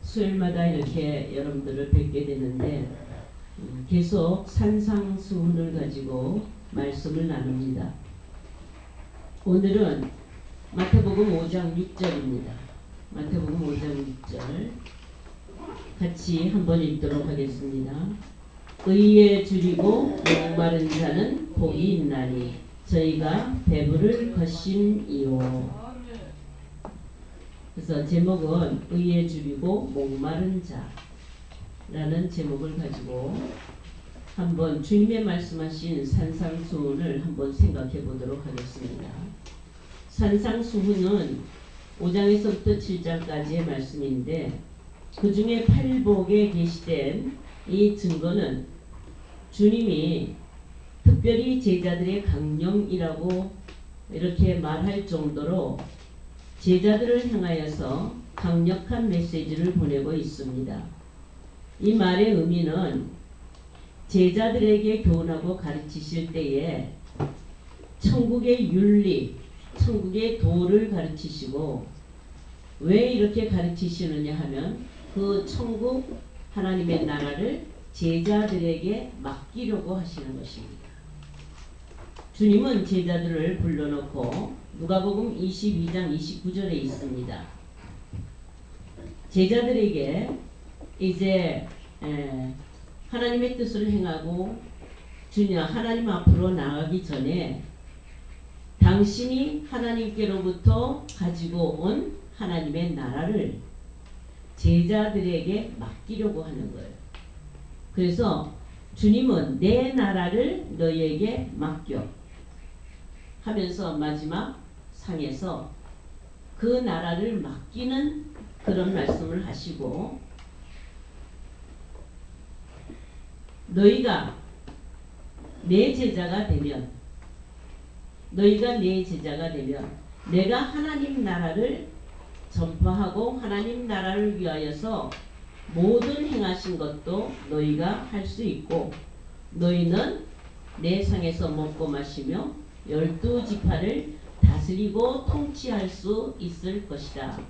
수요일마다 이렇게 여러분들을 뵙게 되는데 계속 산상수훈을 가지고 말씀을 나눕니다. 오늘은 마태복음 5장 6절입니다. 마태복음 5장 6절 같이 한번 읽도록 하겠습니다. 의에 줄이고 목마른 자는 복이 있나니 저희가 배부를 것임이요. 그래서 제목은 의에 줄이고 목마른 자라는 제목을 가지고 한번 주님의 말씀하신 산상수훈을 한번 생각해 보도록 하겠습니다. 산상수훈은 5장에서부터 7장까지의 말씀인데 그 중에 팔복에 게시된 이 증거는 주님이 특별히 제자들의 강령이라고 이렇게 말할 정도로 제자들을 향하여서 강력한 메시지를 보내고 있습니다. 이 말의 의미는 제자들에게 교훈하고 가르치실 때에 천국의 윤리, 천국의 도를 가르치시고 왜 이렇게 가르치시느냐 하면 그 천국 하나님의 나라를 제자들에게 맡기려고 하시는 것입니다. 주님은 제자들을 불러놓고 누가복음 22장 29절에 있습니다. 제자들에게 이제 하나님의 뜻을 행하고 주님 하나님 앞으로 나가기 전에 당신이 하나님께로부터 가지고 온 하나님의 나라를 제자들에게 맡기려고 하는 거예요. 그래서 주님은 내 나라를 너희에게 맡겨 하면서 마지막 상에서 그 나라를 맡기는 그런 말씀을 하시고 너희가 내 제자가 되면 내가 하나님 나라를 전파하고 하나님 나라를 위하여서 모든 행하신 것도 너희가 할 수 있고 너희는 내 상에서 먹고 마시며 12지파를 다스리고 통치할 수 있을 것이다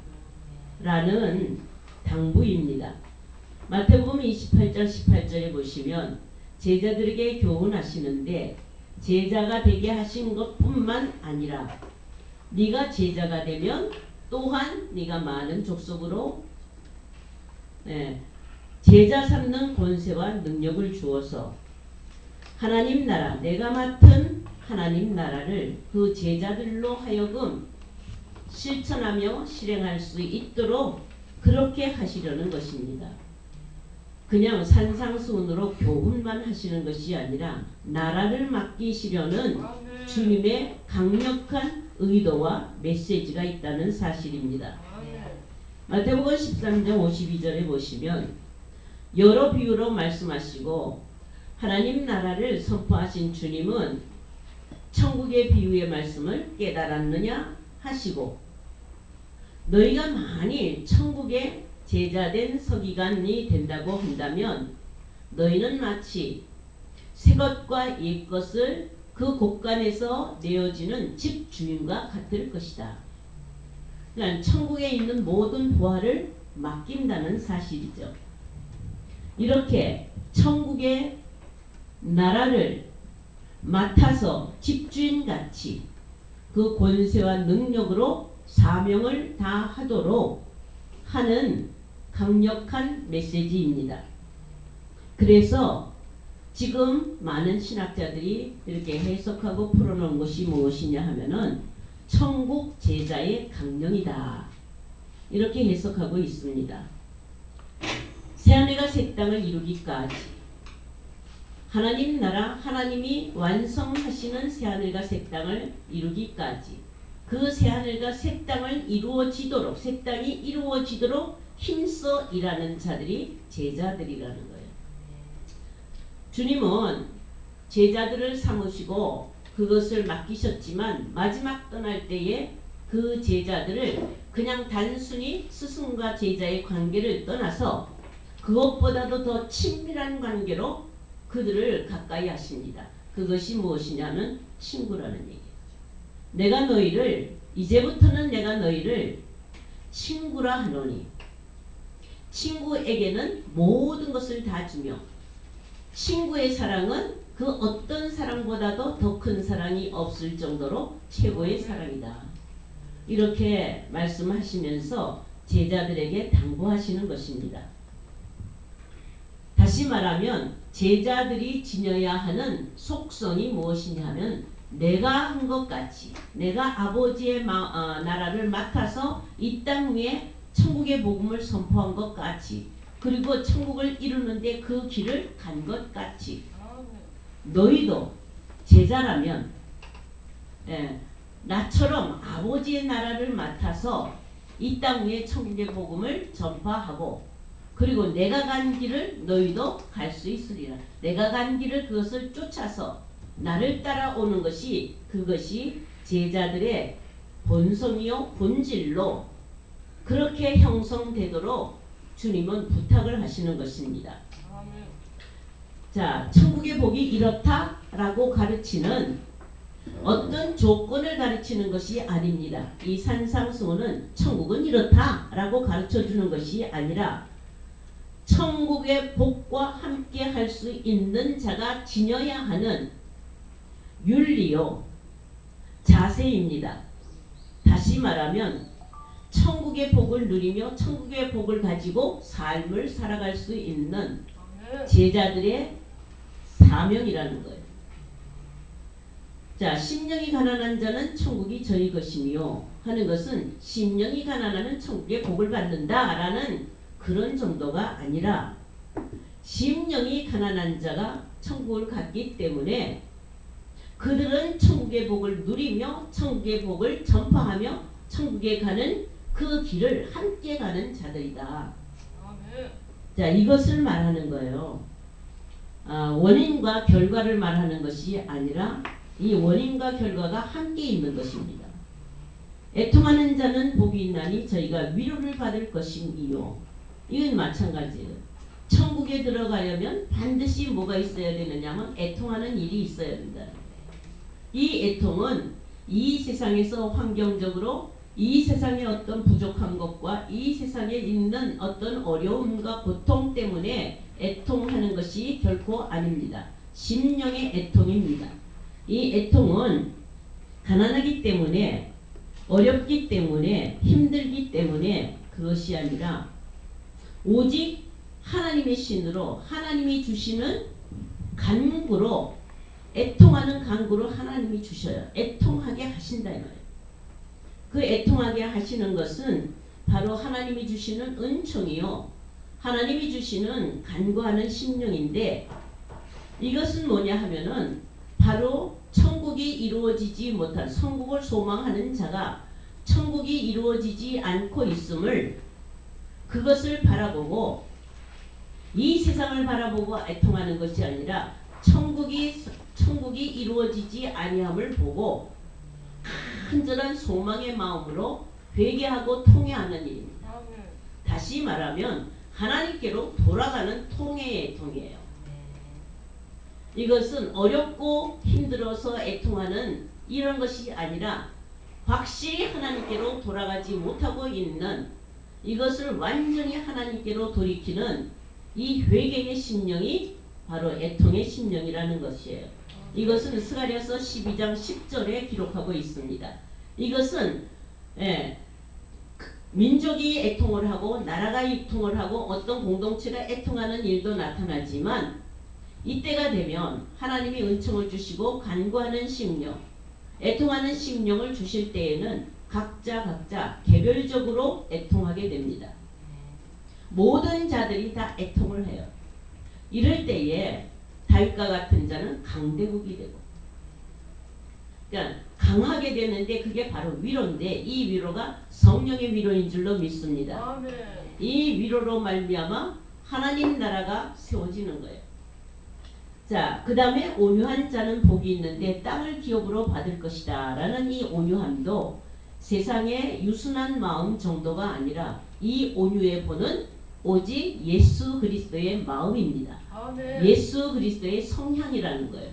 라는 당부입니다. 마태복음 28장 18절에 보시면 제자들에게 교훈하시는데 제자가 되게 하신 것뿐만 아니라 네가 제자가 되면 또한 네가 많은 족속으로 제자 삼는 권세와 능력을 주어서 하나님 나라, 내가 맡은 하나님 나라를 그 제자들로 하여금 실천하며 실행할 수 있도록 그렇게 하시려는 것입니다. 그냥 산상수훈으로 교훈만 하시는 것이 아니라 나라를 맡기시려는 주님의 강력한 의도와 메시지가 있다는 사실입니다. 마태복음 13장 52절에 보시면 여러 비유로 말씀하시고 하나님 나라를 선포하신 주님은 천국의 비유의 말씀을 깨달았느냐 하시고 너희가 만일 천국의 제자된 서기관이 된다고 한다면 너희는 마치 새것과 옛것을 그 곳간에서 내어지는 집 주인과 같을 것이다. 그러니까 천국에 있는 모든 부하를 맡긴다는 사실이죠. 이렇게 천국의 나라를 맡아서 집주인같이 그 권세와 능력으로 사명을 다하도록 하는 강력한 메시지입니다. 그래서 지금 많은 신학자들이 이렇게 해석하고 풀어놓은 것이 무엇이냐 하면은 천국 제자의 강령이다. 이렇게 해석하고 있습니다. 새하늘과 새 땅을 이루기까지 하나님 나라 하나님이 완성하시는 새하늘과 새 땅을 이루기까지 그 새하늘과 새 땅을 이루어지도록 새 땅이 이루어지도록 힘써 일하는 자들이 제자들이라는 거예요. 주님은 제자들을 삼으시고 그것을 맡기셨지만 마지막 떠날 때에 그 제자들을 그냥 단순히 스승과 제자의 관계를 떠나서 그것보다도 더 친밀한 관계로 그들을 가까이 하십니다. 그것이 무엇이냐면 친구라는 얘기예요. 이제부터는 내가 너희를 친구라 하노니 친구에게는 모든 것을 다 주며 친구의 사랑은 그 어떤 사랑보다도 더 큰 사랑이 없을 정도로 최고의 사랑이다. 이렇게 말씀하시면서 제자들에게 당부하시는 것입니다. 다시 말하면 제자들이 지녀야 하는 속성이 무엇이냐 하면 내가 한 것 같이 내가 아버지의 나라를 맡아서 이 땅 위에 천국의 복음을 선포한 것 같이 그리고 천국을 이루는데 그 길을 간 것 같이 너희도 제자라면 나처럼 아버지의 나라를 맡아서 이 땅 위에 천국의 복음을 전파하고 그리고 내가 간 길을 너희도 갈 수 있으리라. 내가 간 길을 그것을 쫓아서 나를 따라오는 것이 그것이 제자들의 본성이요 본질로 그렇게 형성되도록 주님은 부탁을 하시는 것입니다. 자, 천국의 복이 이렇다라고 가르치는 어떤 조건을 가르치는 것이 아닙니다. 이 산상수훈은 천국은 이렇다라고 가르쳐주는 것이 아니라 천국의 복과 함께 할 수 있는 자가 지녀야 하는 윤리요 자세입니다. 다시 말하면 천국의 복을 누리며 천국의 복을 가지고 삶을 살아갈 수 있는 제자들의 사명이라는 거예요. 자, 심령이 가난한 자는 천국이 저희 것이며 하는 것은 심령이 가난하면 천국의 복을 받는다라는 그런 정도가 아니라 심령이 가난한 자가 천국을 갔기 때문에 그들은 천국의 복을 누리며 천국의 복을 전파하며 천국에 가는 그 길을 함께 가는 자들이다. 자, 이것을 말하는 거예요. 원인과 결과를 말하는 것이 아니라 이 원인과 결과가 함께 있는 것입니다. 애통하는 자는 복이 있나니 저희가 위로를 받을 것이요. 이건 마찬가지예요. 천국에 들어가려면 반드시 뭐가 있어야 되느냐면 애통하는 일이 있어야 된다. 이 애통은 이 세상에서 환경적으로 이 세상의 어떤 부족한 것과 이 세상에 있는 어떤 어려움과 고통 때문에 애통하는 것이 결코 아닙니다. 심령의 애통입니다. 이 애통은 가난하기 때문에 어렵기 때문에 힘들기 때문에 그것이 아니라 오직 하나님의 신으로 하나님이 주시는 간구로 애통하는 간구로 하나님이 주셔요. 애통하게 하신다 이 말이에요. 그 애통하게 하시는 것은 바로 하나님이 주시는 은총이요. 하나님이 주시는 간구하는 심령인데 이것은 뭐냐 하면은 바로 천국이 이루어지지 못한 천국을 소망하는 자가 천국이 이루어지지 않고 있음을 그것을 바라보고 이 세상을 바라보고 애통하는 것이 아니라 천국이 이루어지지 아니함을 보고 간절한 소망의 마음으로 회개하고 통회하는 일입니다. 다시 말하면 하나님께로 돌아가는 통회의 통이에요. 이것은 어렵고 힘들어서 애통하는 이런 것이 아니라 확실히 하나님께로 돌아가지 못하고 있는 이것을 완전히 하나님께로 돌이키는 이 회개의 심령이 바로 애통의 심령이라는 것이에요. 이것은 스가랴서 12장 10절에 기록하고 있습니다. 이것은 민족이 애통을 하고 나라가 애통을 하고 어떤 공동체가 애통하는 일도 나타나지만 이때가 되면 하나님이 은총을 주시고 간구하는 심령, 애통하는 심령을 주실 때에는 각자 개별적으로 애통하게 됩니다. 모든 자들이 다 애통을 해요. 이럴 때에 다윗과 같은 자는 강대국이 되고 그러니까 강하게 되는데 그게 바로 위로인데 이 위로가 성령의 위로인 줄로 믿습니다. 아멘. 이 위로로 말미암아 하나님 나라가 세워지는 거예요. 자, 그 다음에 온유한 자는 복이 있는데 땅을 기업으로 받을 것이다 라는 이 온유함도 세상의 유순한 마음 정도가 아니라 이 온유의 본은 오직 예수 그리스도의 마음입니다. 아멘. 예수 그리스도의 성향이라는 거예요.